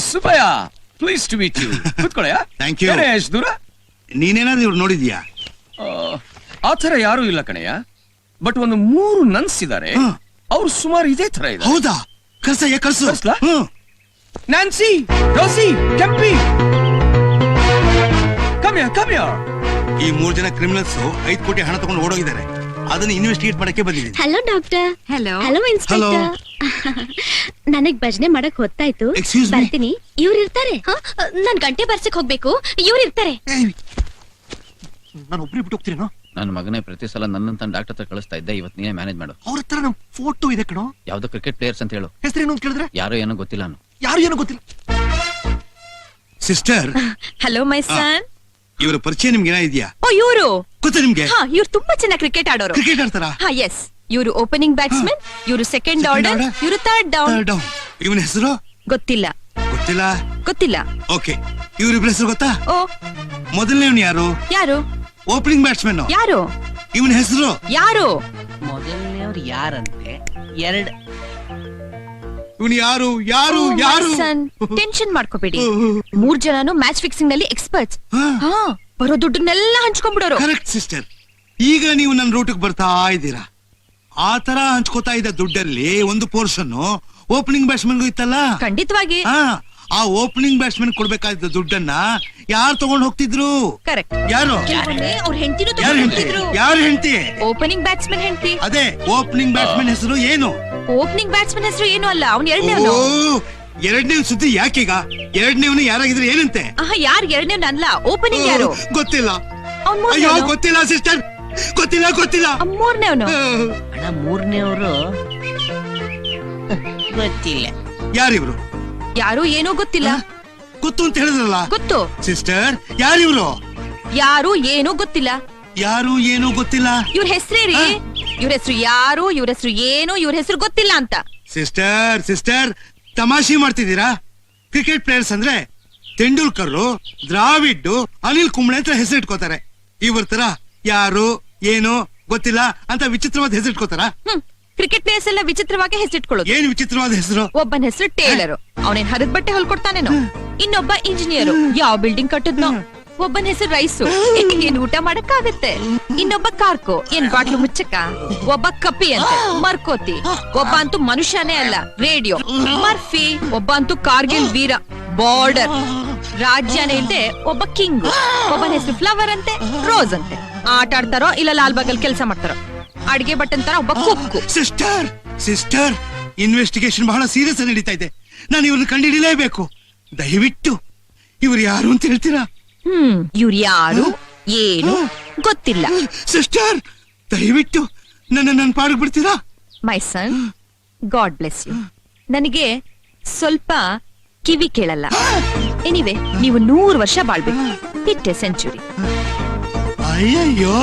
Subbaiah, please to meet you. ಕೂತ್ಕೊಳ್ಳಯ್ಯ. Thank you. ಎಷ್ಟು ದೂರ? ನೀನೇನಾದ್ರೂ ಇವ್ರು ನೋಡಿದ್ಯಾ? ಆತರ ಯಾರು ಇಲ್ಲ ಕಣಯ್ಯ, ಬಟ್ ಒಂದು 3 ನನ್ಸ್ ಇದಾರೆ. ಅವ್ರು ಸುಮಾರು ಇದೇ ತರ ಇದೆ. ಹೌದಾ? ಕರ್ಸಯ್ಯ, ಕರ್ಸು. ಕರ್ಸ್ಲಾ? ನ್ಯಾನ್ಸಿ, ರೋಸಿ, ಕೆಂಪಿ, ಕಮ್ಯ. ಈ 3 ಜನ ಕ್ರಿಮಿನಲ್ಸ್ 5 ಕೋಟಿ ಹಣ ತಗೊಂಡು ಓಡೋಗಿದ್ದಾರೆ. ಅದನ್ನ ಇನ್ವೆಸ್ಟಿಗೇಟ್ ಮಾಡಕ್ಕೆ ಬಂದಿದ್ದೀನಿ. Hello doctor. Hello inspector. ನನಗ್ ಭಜನೆ ಮಾಡಕ್ ಹೊತ್ತಾಯ್ತು, ಬರ್ತೀನಿ. ಇವ್ರು ಇರ್ತಾರೆ. ನಾನ್ ಗಂಟೆ ಬರ್ಸಕ್ ಹೋಗ್ಬೇಕು, ಇವ್ರು ಇರ್ತಾರೆ. ನಾನು ಒಬ್ಬರೇ ಬಿಟ್ಟು ಹೋಗ್ತೀರೇನೋ? ನನ್ನ ಮಗನೇ ಪ್ರತಿ ಸಲ ನನ್ನಂತ ಡಾಕ್ಟರ್ ಹತ್ರ ಕಳಿಸ್ತಾ ಇದ್ದೆ. ಇವತ್ತು ನೀನೇ ಮ್ಯಾನೇಜ್ ಮಾಡು. ಅವ್ರ ಹತ್ರ ನಮ್ ಫೋಟೋ ಇದೆ ಕಣೋ. ಯಾವ್ದೋ ಕ್ರಿಕೆಟ್ ಪ್ಲೇಯರ್ಸ್ ಅಂತ ಹೇಳು. ಹೆಸರೇನು ಅಂತ ಕೇಳಿದ್ರೆ ಯಾರೋ ಏನೋ ಗೊತ್ತಿಲ್ಲ. ಯಾರು ಏನೋ ಗೊತ್ತಿಲ್ಲ. ಸಿಸ್ಟರ್. ಹಲೋ ಮೈ ಸನ್. ಇವರ ಪರಿಚಯ ನಿಮ್ಗೆ ಏನಾಗಿದ್ಯಾ? ಓ, ಇವರು ಗೊತ್ತಾ ನಿಮ್ಗೆ? ಇವ್ರು ತುಂಬಾ ಚೆನ್ನಾಗಿ ಕ್ರಿಕೆಟ್ ಆಡೋರು. ಕ್ರಿಕೆಟ್ ಆಡ್ತಾರಾ? ಎಸ್. ಇವರು ಓಪನಿಂಗ್ ಬ್ಯಾಟ್ಸ್ಮನ್, ಇವರು ಸೆಕೆಂಡ್ ಆರ್ಡರ್, ಇವರು ಥರ್ಡ್ ಡೌನ್. ಇವನ ಹೆಸರು ಗೊತ್ತಿಲ್ಲ. ಓಕೆ, ಇವ್ರಿಬ್ರ ಹೆಸರು ಗೊತ್ತಾ? ಓ, ಮೊದಲನೇವನು ಯಾರು? Opening batsman. ಯಾರು? ಇವನ ಹೆಸರು ಯಾರು? ಮೊದಲನೇವ್ರು ಯಾರಂತೆ? ಇವನು ಯಾರು? ಟೆನ್ಷನ್ ಮಾಡ್ಕೋಬೇಡಿ. 3 ಜನನು ಮ್ಯಾಚ್ ಫಿಕ್ಸಿಂಗ್ ನಲ್ಲಿ ಎಕ್ಸ್ಪರ್ಟ್ಸ್. ಬರೋ ದುಡ್ಡನ್ನೆಲ್ಲ ಹಂಚ್ಕೊಂಡ್ಬಿಡೋರು. Correct sister. ಈಗ ನೀವು ನನ್ನ ರೂಟಿಗೆ ಬರ್ತಾ ಇದ್ದೀರಾ. ಆ ತರ ಹಂಚ್ಕೋತಾ ಇದ್ದ ದುಡ್ಡಲ್ಲಿ ಒಂದು ಪೋರ್ಷನ್ ಓಪನಿಂಗ್ ಬ್ಯಾಟ್ಸ್ಮನ್ಗೂ ಇತ್ತಲ್ಲ. ಖಂಡಿತವಾಗಿ. ಆ ಓಪನಿಂಗ್ ಬ್ಯಾಟ್ಸ್ಮನ್ ಕೊಡ್ಬೇಕಾದ ದುಡ್ಡನ್ನ ಯಾರು ತಗೊಂಡು ಹೋಗ್ತಿದ್ರು? ಕರೆಕ್ಟ್. ಯಾರು? ಅವ್ರ ಹೆಂಡತಿನೂ ಯಾರು ಹೆಂಡತಿ? ಓಪನಿಂಗ್ ಬ್ಯಾಟ್ಸ್ಮನ್ ಹೆಂಡತಿ. ಅದೇ ಓಪನಿಂಗ್ ಬ್ಯಾಟ್ಸ್ಮನ್ ಹೆಸರು ಏನು? ಓಪನಿಂಗ್ ಬ್ಯಾಟ್ಸ್ಮನ್ ಹೆಸರು ಏನು ಅಲ್ಲ, ಅವ್ನು ಎರಡನೇವನು. ಎರಡನೇ ಸುದ್ದಿ ಯಾಕೀಗ? ಎರಡನೇವನು ಯಾರಾಗಿದ್ರೆ ಏನಂತೆ? ಯಾರು ಎರಡನೇವನು ಅಲ್ಲ, ಓಪನಿಂಗ್ ಯಾರು ಗೊತ್ತಿಲ್ಲ. ಅಯ್ಯೋ ಗೊತ್ತಿಲ್ಲ ಸಿಸ್ಟರ್, ಗೊತ್ತಿಲ್ಲ. ಮೂರನೇವನು. ಅಣ್ಣ, ಮೂರನೇವ್ರು ಗೊತ್ತಿಲ್ಲ. ಯಾರಿವ್ರು? ಯಾರು ಏನೋ ಗೊತ್ತಿಲ್ಲ. ಗೊತ್ತು ಅಂತ ಹೇಳಿದ್ರಲ್ಲ. ಗೊತ್ತು ಸಿಸ್ಟರ್. ಯಾರಿವ್ರು? ಯಾರು ಏನೋ ಗೊತ್ತಿಲ್ಲ. ಇವ್ರ ಹೆಸರೇರಿ? ಇವ್ರ ಹೆಸರು ಯಾರು, ಇವ್ರ ಹೆಸರು ಏನು, ಇವ್ರ ಹೆಸರು ಗೊತ್ತಿಲ್ಲ ಅಂತ. ಸಿಸ್ಟರ್ ತಮಾಷೆ ಮಾಡ್ತಿದ್ದೀರಾ? ಕ್ರಿಕೆಟ್ ಪ್ಲೇಯರ್ಸ್ ಅಂದ್ರೆ ತೆಂಡೂಲ್ಕರ್, ದ್ರಾವಿಡ್, ಅನಿಲ್ ಕುಂಬ್ಳೆ ಅಂತ ಹೆಸರಿಟ್ಕೋತಾರೆ. ಇವ್ರ ತರ ಯಾರು ಏನು ಗೊತ್ತಿಲ್ಲ ಅಂತ ವಿಚಿತ್ರವಾದ ಹೆಸರಿಟ್ಕೋತಾರ? ಕ್ರಿಕೆಟ್ ಪ್ಲೇಯರ್ಸ್ ಎಲ್ಲ ವಿಚಿತ್ರವಾಗಿ ಹೆಸರಿಟ್ಕೊಳ್ಳೋದು. ಏನ್ ವಿಚಿತ್ರವಾದ ಹೆಸರು? ಒಬ್ಬನ ಹೆಸರು ಟೇಲರ್, ಅವನೇನ್ ಹರಿದ ಬಟ್ಟೆ ಹೊಲ್ಕೊಡ್ತಾನೇನೋ. ಇನ್ನೊಬ್ಬ ಇಂಜಿನಿಯರ್, ಯಾವ ಬಿಲ್ಡಿಂಗ್ ಕಟ್ಟದ್ನೋ. ಒಬ್ಬನ ಹೆಸರು ರೈಸು, ಏನ್ ಊಟ ಮಾಡಕ್ಕಾಗತ್ತೆ. ಇನ್ನೊಬ್ಬ ಕಾರ್ಕೋ, ಏನ್ ಬಾಟ್ಲು ಮುಚ್ಚಕ್ಕ. ಒಬ್ಬ ಕಪಿ ಅಂತ ಮರ್ಕೋತಿ. ಒಬ್ಬ ಅಂತೂ ಮನುಷ್ಯನೇ ಅಲ್ಲ, ರೇಡಿಯೋ. ಮರ್ಫಿ. ಒಬ್ಬ ಅಂತೂ ಕಾರ್ಗಿಲ್ ವೀರ, ಬಾರ್ಡರ್. ರಾಜ್ಯನೇ ಇಲ್ದೆ ಒಬ್ಬ ಕಿಂಗ್. ಒಬ್ಬನ ಹೆಸರು ಫ್ಲವರ್ ಅಂತೆ, ರೋಸ್ ಅಂತೆ. ಆಟ ಆಡ್ತಾರೋ ಇಲ್ಲ ಲಾಲ್ ಬಾಗಲ್ ಕೆಲಸ ಮಾಡ್ತಾರೋ. ಅಡಿಗೆ ಬಟ್ಟನ್ ತರ ಒಬ್ಬ ಕುಕ್ಕು. ಸಿಸ್ಟರ್ ಇನ್ವೆಸ್ಟಿಗೇಷನ್ ಬಹಳ ಸೀರಿಯಸ್ ಆಗಿ ನಡೀತಾ ಇದೆ. ನಾನು ಇವ್ರನ್ನ ಕಂಡುಹಿಡಿಯಲೇಬೇಕು. ದಯವಿಟ್ಟು ಇವ್ರು ಯಾರು ಅಂತ ಹೇಳ್ತೀರಾ? ಇವ್ರು ಯಾರು ಏನು ಗೊತ್ತಿಲ್ಲ. ಸಿಸ್ಟರ್ ದಯವಿಟ್ಟು ನನ್ನ ಪಾಡಿಗೆ ಬಿಡ್ತೀರಾ? ಮೈ ಸನ್, ಗಾಡ್ ಬ್ಲೆಸ್ ಯು. ನನಗೆ ಸ್ವಲ್ಪ ಕಿವಿ ಕೇಳಲ್ಲ. ಎನಿವೆ, ನೀವು 100 ವರ್ಷ ಬಾಳ್ಬೇಕು. Hit A century. ಅಯ್ಯಯ್ಯೋ